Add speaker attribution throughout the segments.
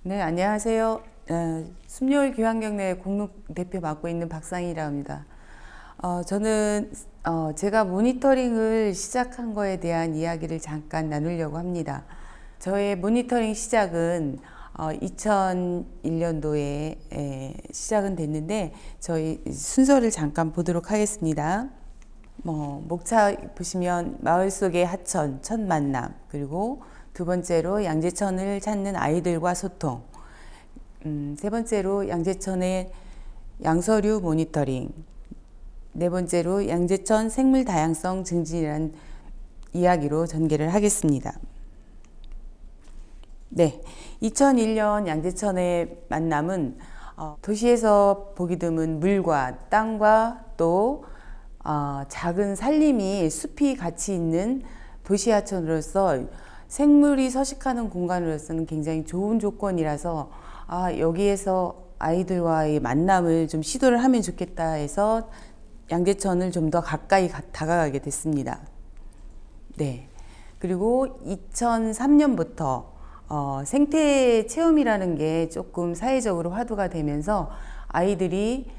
Speaker 1: 네, 안녕하세요. 숨려울 교환경례 공동 대표 맡고 있는 박상희라고 합니다. 저는 제가 모니터링을 시작한 거에 대한 이야기를 잠깐 나누려고 합니다. 저의 모니터링 시작은 2001년도에 시작은 됐는데 저희 순서를 잠깐 보도록 하겠습니다. 목차 보시면 마을 속의 하천, 첫 만남, 그리고 두 번째로 양재천을 찾는 아이들과 소통, 세 번째로 양재천의 양서류 모니터링, 네 번째로 양재천 생물 다양성 증진이라는 이야기로 전개를 하겠습니다. 네, 2001년 양재천의 만남은 도시에서 보기 드문 물과 땅과 또 작은 산림이 숲이 같이 있는 도시하천으로서 생물이 서식하는 공간으로서는 굉장히 좋은 조건이라서 여기에서 아이들과의 만남을 좀 시도를 하면 좋겠다 해서 양재천을 좀 더 가까이 다가가게 됐습니다. 네. 그리고 2003년부터 생태 체험이라는 게 조금 사회적으로 화두가 되면서 아이들이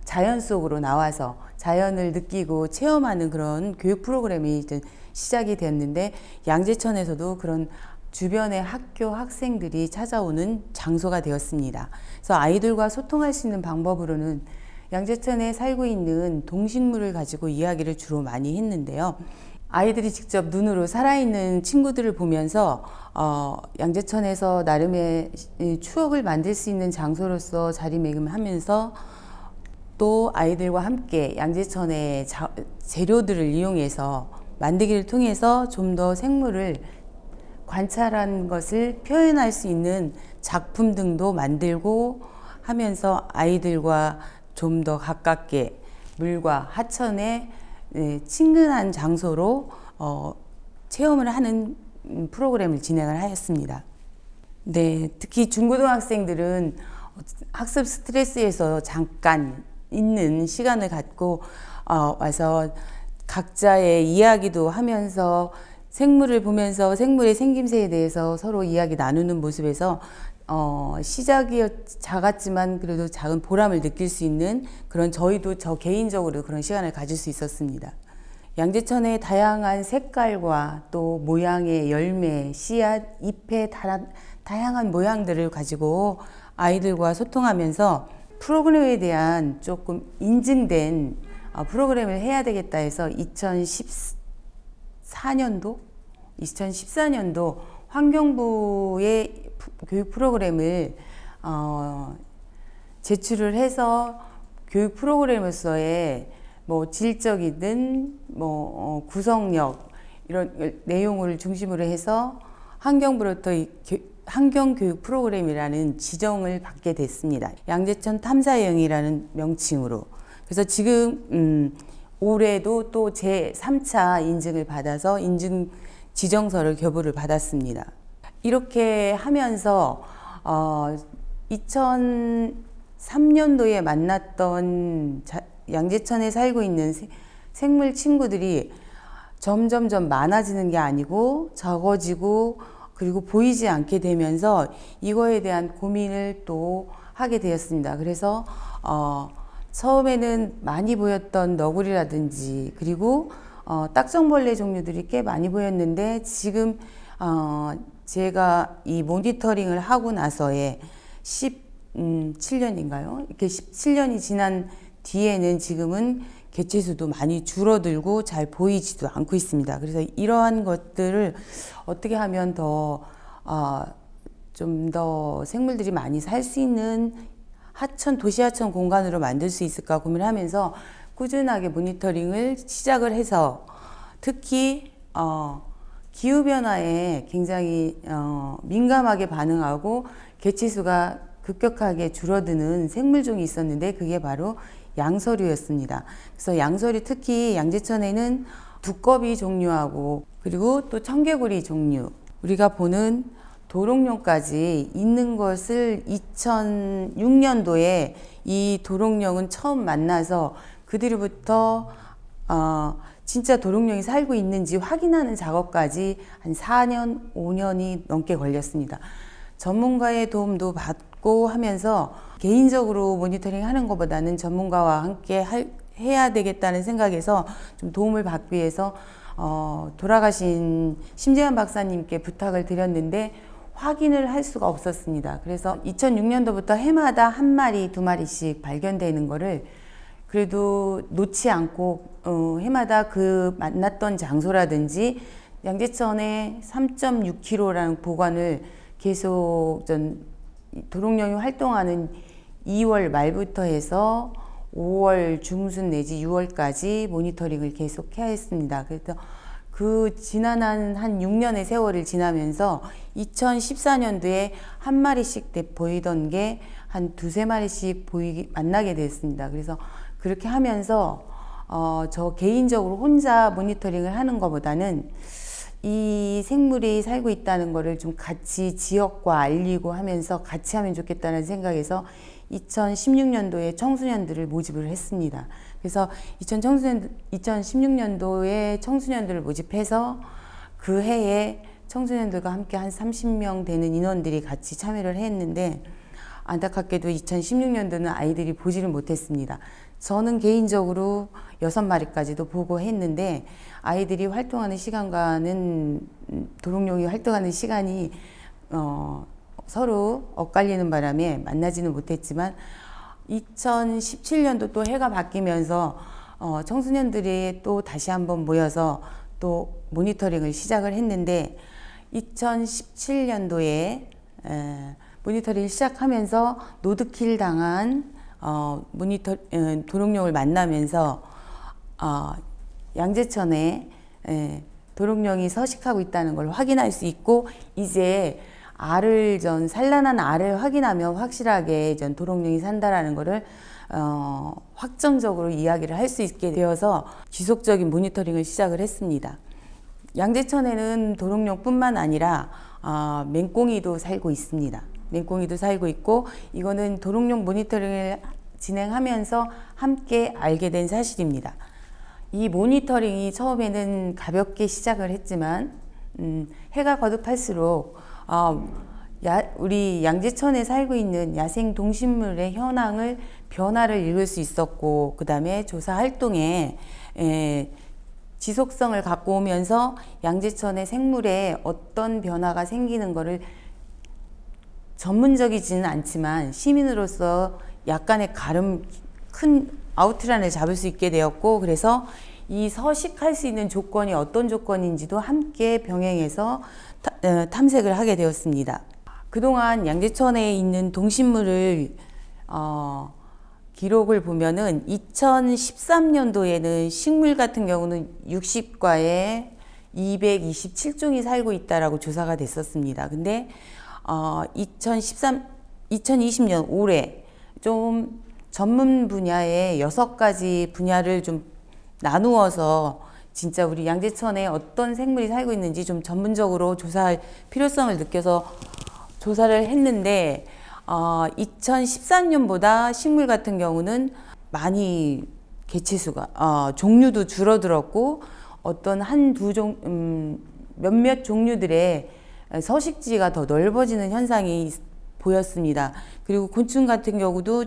Speaker 1: 자연 속으로 나와서 자연을 느끼고 체험하는 그런 교육 프로그램이 이제 시작이 됐는데 양재천에서도 그런 주변의 학교 학생들이 찾아오는 장소가 되었습니다. 그래서 아이들과 소통할 수 있는 방법으로는 양재천에 살고 있는 동식물을 가지고 이야기를 주로 많이 했는데요. 아이들이 직접 눈으로 살아있는 친구들을 보면서 양재천에서 나름의 추억을 만들 수 있는 장소로서 자리매김하면서 또 아이들과 함께 양재천의 재료들을 이용해서 만들기를 통해서 좀 더 생물을 관찰한 것을 표현할 수 있는 작품 등도 만들고 하면서 아이들과 좀 더 가깝게 물과 하천의 친근한 장소로 체험을 하는 프로그램을 진행을 하였습니다. 네, 특히 중고등학생들은 학습 스트레스에서 잠깐 있는 시간을 갖고 와서 각자의 이야기도 하면서 생물을 보면서 생물의 생김새에 대해서 서로 이야기 나누는 모습에서 시작이 작았지만 그래도 작은 보람을 느낄 수 있는 그런 저 개인적으로 그런 시간을 가질 수 있었습니다. 양재천의 다양한 색깔과 또 모양의 열매, 씨앗, 잎의 다양한 모양들을 가지고 아이들과 소통하면서 프로그램에 대한 조금 인증된 프로그램을 해야 되겠다 해서 2014년도 환경부의 교육 프로그램을 제출을 해서 교육 프로그램으로서의 질적이든 구성력 이런 내용을 중심으로 해서 환경부로부터 환경교육 프로그램이라는 지정을 받게 됐습니다. 양재천 탐사여행이라는 명칭으로. 그래서 지금 올해도 또 제3차 인증을 받아서 인증 지정서를 교부를 받았습니다. 이렇게 하면서 2003년도에 만났던 양재천에 살고 있는 생물 친구들이 점점점 많아지는 게 아니고 적어지고 그리고 보이지 않게 되면서 이거에 대한 고민을 또 하게 되었습니다. 그래서 처음에는 많이 보였던 너구리라든지 그리고 딱정벌레 종류들이 꽤 많이 보였는데 지금 제가 이 모니터링을 하고 나서의 17년인가요? 이렇게 17년이 지난 뒤에는 지금은 개체수도 많이 줄어들고 잘 보이지도 않고 있습니다. 그래서 이러한 것들을 어떻게 하면 좀 더 생물들이 많이 살 수 있는 도시하천 공간으로 만들 수 있을까 고민하면서 꾸준하게 모니터링을 시작을 해서 특히 기후변화에 굉장히 민감하게 반응하고 개체수가 급격하게 줄어드는 생물종이 있었는데 그게 바로 양서류였습니다. 그래서 양서류 특히 양재천에는 두꺼비 종류하고 그리고 또 청개구리 종류 우리가 보는 도롱뇽까지 있는 것을 2006년도에 이 도롱뇽은 처음 만나서 그 뒤로부터 진짜 도롱뇽이 살고 있는지 확인하는 작업까지 한 4년, 5년이 넘게 걸렸습니다. 전문가의 도움도 받고 하면서 개인적으로 모니터링 하는 것보다는 전문가와 함께 해야 되겠다는 생각에서 좀 도움을 받기 위해서 돌아가신 심재현 박사님께 부탁을 드렸는데 확인을 할 수가 없었습니다. 그래서 2006년도부터 해마다 한 마리, 두 마리씩 발견되는 거를 그래도 놓지 않고 해마다 그 만났던 장소라든지 양재천에 3.6km라는 보관을 계속 도롱뇽이 활동하는 2월 말부터 해서 5월 중순 내지 6월까지 모니터링을 계속 해야 했습니다. 그래서 그 지난 한 6년의 세월을 지나면서 2014년도에 한 마리씩 보이던 게 한 두세 마리씩 만나게 됐습니다. 그래서 그렇게 하면서 저 개인적으로 혼자 모니터링을 하는 것보다는 이 생물이 살고 있다는 거를 좀 같이 지역과 알리고 하면서 같이 하면 좋겠다는 생각에서 2016년도에 청소년들을 모집을 했습니다. 그래서 2016년도에 청소년들을 모집해서 그 해에 청소년들과 함께 한 30명 되는 인원들이 같이 참여를 했는데 안타깝게도 2016년도는 아이들이 보지를 못했습니다. 저는 개인적으로 6마리까지도 보고 했는데 아이들이 활동하는 시간과는 도롱뇽이 활동하는 시간이 서로 엇갈리는 바람에 만나지는 못했지만 2017년도 또 해가 바뀌면서 청소년들이 또 다시 한번 모여서 또 모니터링을 시작을 했는데 2017년도에 모니터링을 시작하면서 노드킬 당한 도롱뇽을 만나면서 양재천에 도롱뇽이 서식하고 있다는 걸 확인할 수 있고 이제 산란한 알을 확인하면 확실하게 도롱뇽이 산다라는 거를 확정적으로 이야기를 할 수 있게 되어서 지속적인 모니터링을 시작을 했습니다. 양재천에는 도롱뇽뿐만 아니라 맹꽁이도 살고 있습니다. 맹꽁이도 살고 있고 이거는 도롱뇽 모니터링을 진행하면서 함께 알게 된 사실입니다. 이 모니터링이 처음에는 가볍게 시작을 했지만 해가 거듭할수록 우리 양재천에 살고 있는 야생 동식물의 변화를 읽을 수 있었고 그 다음에 조사 활동에 지속성을 갖고 오면서 양재천의 생물에 어떤 변화가 생기는 것을 전문적이지는 않지만 시민으로서 약간의 큰 아웃라인을 잡을 수 있게 되었고 그래서 이 서식할 수 있는 조건이 어떤 조건인지도 함께 병행해서 탐색을 하게 되었습니다. 그동안 양재천에 있는 동식물을 기록을 보면은 2013년도에는 식물 같은 경우는 60과에 227종이 살고 있다라고 조사가 됐었습니다. 근데 2020년 올해 좀 전문 분야의 6가지 분야를 좀 나누어서 진짜 우리 양재천에 어떤 생물이 살고 있는지 좀 전문적으로 조사할 필요성을 느껴서 조사를 했는데 2013년보다 식물 같은 경우는 많이 개체수가 종류도 줄어들었고 어떤 몇몇 종류들의 서식지가 더 넓어지는 현상이 보였습니다. 그리고 곤충 같은 경우도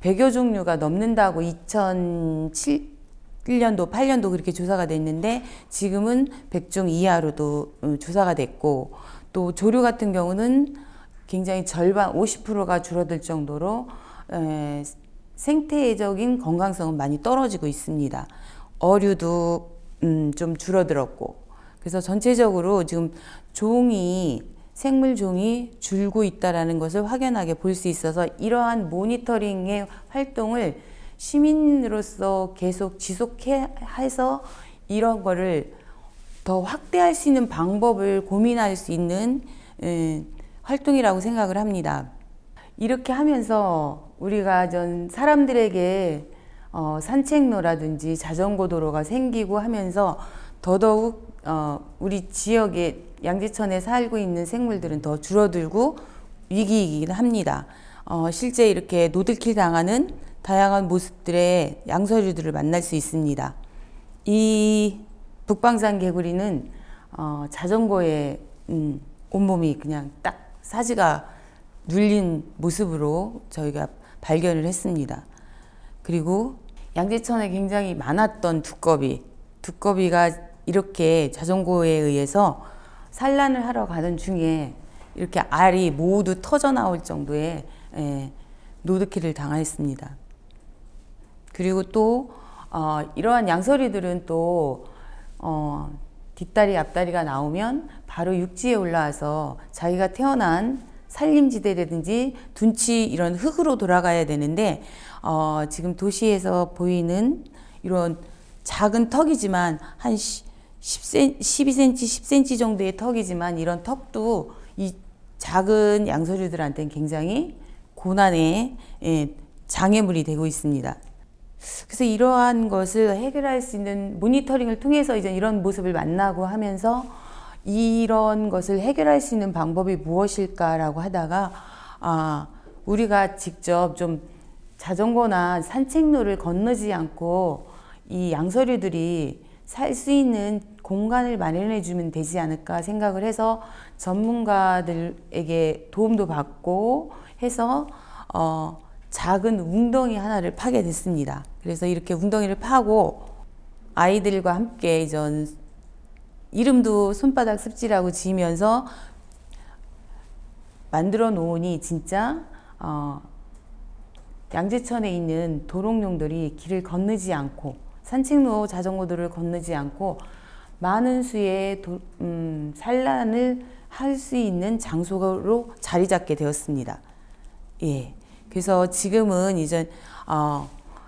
Speaker 1: 100여 종류가 넘는다고 2007년도, 8년도 그렇게 조사가 됐는데 지금은 100종 이하로도 조사가 됐고 또 조류 같은 경우는 굉장히 절반 50%가 줄어들 정도로 생태적인 건강성은 많이 떨어지고 있습니다. 어류도 좀 줄어들었고 그래서 전체적으로 지금 생물 종이 줄고 있다는 것을 확연하게 볼 수 있어서 이러한 모니터링의 활동을 시민으로서 계속 지속해서 이런 거를 더 확대할 수 있는 방법을 고민할 수 있는 활동이라고 생각을 합니다. 이렇게 하면서 우리가 사람들에게 산책로라든지 자전거 도로가 생기고 하면서 더더욱 우리 지역에 양재천에 살고 있는 생물들은 더 줄어들고 위기이긴 합니다. 실제 이렇게 노들킬 당하는 다양한 모습들의 양서류들을 만날 수 있습니다. 이 북방산 개구리는 자전거에 온몸이 그냥 딱 사지가 눌린 모습으로 저희가 발견을 했습니다. 그리고 양재천에 굉장히 많았던 두꺼비가 이렇게 자전거에 의해서 산란을 하러 가는 중에 이렇게 알이 모두 터져 나올 정도의 노드킬을 당했습니다. 그리고 또 이러한 양서류들은 또 뒷다리 앞다리가 나오면 바로 육지에 올라와서 자기가 태어난 산림지대라든지 둔치 이런 흙으로 돌아가야 되는데 지금 도시에서 보이는 이런 작은 턱이지만 한 12cm, 10cm 정도의 턱이지만 이런 턱도 이 작은 양서류들한테는 굉장히 고난의 장애물이 되고 있습니다. 그래서 이러한 것을 해결할 수 있는 모니터링을 통해서 이제 이런 모습을 만나고 하면서 이런 것을 해결할 수 있는 방법이 무엇일까라고 하다가 우리가 직접 좀 자전거나 산책로를 건너지 않고 이 양서류들이 살 수 있는 공간을 마련해 주면 되지 않을까 생각을 해서 전문가들에게 도움도 받고 해서 작은 웅덩이 하나를 파게 됐습니다. 그래서 이렇게 웅덩이를 파고 아이들과 함께 이전 이름도 손바닥 습지라고 지으면서 만들어 놓으니 진짜 양재천에 있는 도롱뇽들이 길을 건너지 않고 산책로 자전거들을 건너지 않고 많은 수의 산란을 할 수 있는 장소로 자리 잡게 되었습니다. 예. 그래서 지금은 이제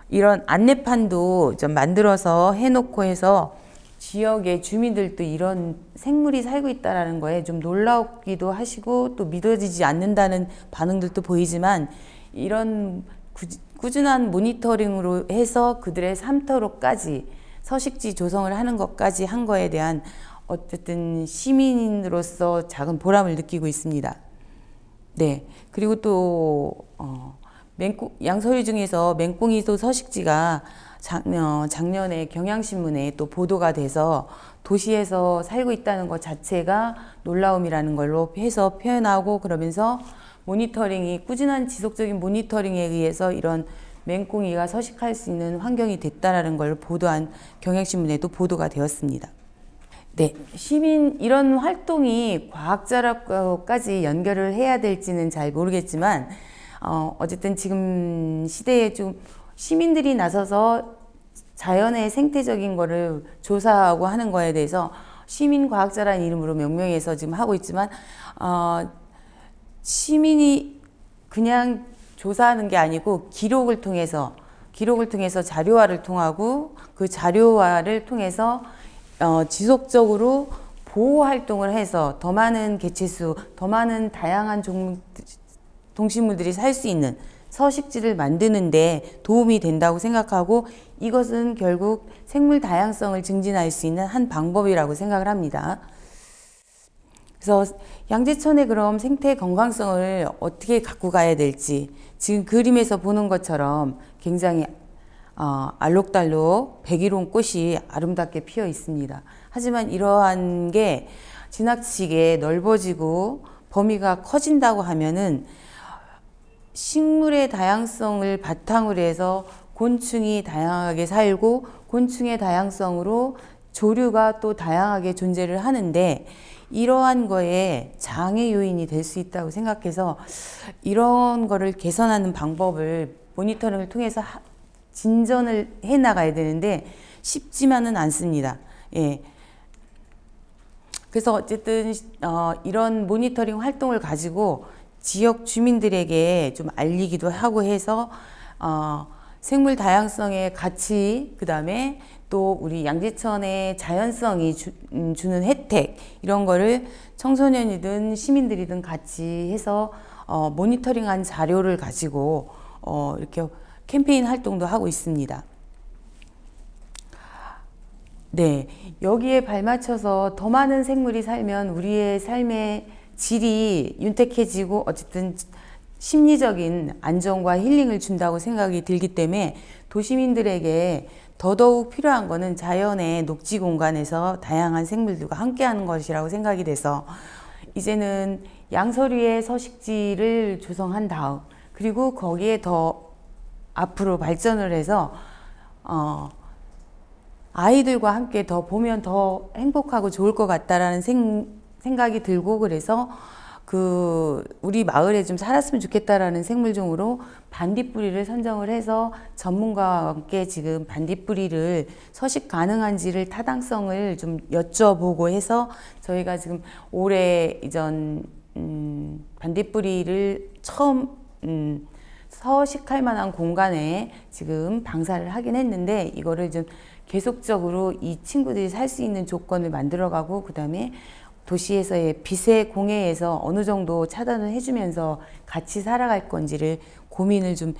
Speaker 1: 이런 안내판도 좀 만들어서 해놓고 해서 지역의 주민들도 이런 생물이 살고 있다는 거에 좀 놀랍기도 하시고 또 믿어지지 않는다는 반응들도 보이지만 이런 꾸준한 모니터링으로 해서 그들의 삶터로까지 서식지 조성을 하는 것까지 한 거에 대한 어쨌든 시민으로서 작은 보람을 느끼고 있습니다. 네. 그리고 또 양서류 중에서 맹꽁이소 서식지가 작년에 경향신문에 또 보도가 돼서 도시에서 살고 있다는 것 자체가 놀라움이라는 걸로 해서 표현하고 그러면서 모니터링이 꾸준한 지속적인 모니터링에 의해서 이런 맹꽁이가 서식할 수 있는 환경이 됐다라는 걸 보도한 경향신문에도 보도가 되었습니다. 네, 시민 이런 활동이 과학자랑까지 연결을 해야 될지는 잘 모르겠지만 어쨌든 지금 시대에 좀 시민들이 나서서 자연의 생태적인 거를 조사하고 하는 거에 대해서 시민과학자라는 이름으로 명명해서 지금 하고 있지만 시민이 그냥 조사하는 게 아니고 기록을 통해서 자료화를 통하고 그 자료화를 통해서 지속적으로 보호 활동을 해서 더 많은 개체수, 더 많은 다양한 동식물들이 살 수 있는 서식지를 만드는데 도움이 된다고 생각하고 이것은 결국 생물 다양성을 증진할 수 있는 한 방법이라고 생각을 합니다. 그래서 양재천의 그럼 생태 건강성을 어떻게 갖고 가야 될지 지금 그림에서 보는 것처럼 굉장히 알록달록 백일홍 꽃이 아름답게 피어 있습니다. 하지만 이러한 게 지나치게 넓어지고 범위가 커진다고 하면은 식물의 다양성을 바탕으로 해서 곤충이 다양하게 살고 곤충의 다양성으로 조류가 또 다양하게 존재를 하는데 이러한 거에 장애 요인이 될 수 있다고 생각해서 이런 거를 개선하는 방법을 모니터링을 통해서 진전을 해 나가야 되는데 쉽지만은 않습니다. 예. 그래서 어쨌든 이런 모니터링 활동을 가지고 지역 주민들에게 좀 알리기도 하고 해서 생물 다양성의 가치, 그 다음에 또 우리 양재천의 자연성이 주는 혜택 이런 거를 청소년이든 시민들이든 같이 해서 모니터링한 자료를 가지고 이렇게 캠페인 활동도 하고 있습니다. 네, 여기에 발맞춰서 더 많은 생물이 살면 우리의 삶의 질이 윤택해지고 어쨌든 심리적인 안정과 힐링을 준다고 생각이 들기 때문에 도시민들에게 더더욱 필요한 것은 자연의 녹지 공간에서 다양한 생물들과 함께하는 것이라고 생각이 돼서 이제는 양서류의 서식지를 조성한 다음, 그리고 거기에 더 앞으로 발전을 해서 아이들과 함께 더 보면 더 행복하고 좋을 것 같다라는 생각이 들고, 그래서 우리 마을에 좀 살았으면 좋겠다라는 생물종으로 반딧불이를 선정을 해서 전문가와 함께 지금 반딧불이를 서식 가능한지를 타당성을 좀 여쭤보고 해서 저희가 지금 올해 이전 반딧불이를 처음 서식할 만한 공간에 지금 방사를 하긴 했는데, 이거를 좀 계속적으로 이 친구들이 살 수 있는 조건을 만들어가고, 그 다음에 도시에서의 빛의 공해에서 어느 정도 차단을 해주면서 같이 살아갈 건지를 고민을 좀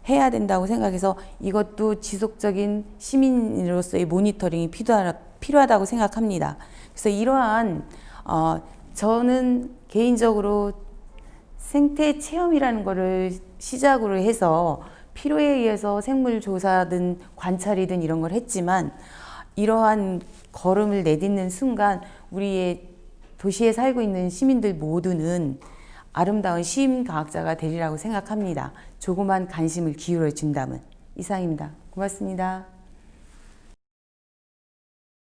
Speaker 1: 해야 된다고 생각해서, 이것도 지속적인 시민으로서의 모니터링이 필요하다고 생각합니다. 그래서 이러한 저는 개인적으로 생태 체험이라는 거를 시작으로 해서 필요에 의해서 생물 조사든 관찰이든 이런 걸 했지만, 이러한 걸음을 내딛는 순간 우리의 도시에 살고 있는 시민들 모두는 아름다운 시민과학자가 되리라고 생각합니다. 조그만 관심을 기울여 준다면. 이상입니다. 고맙습니다.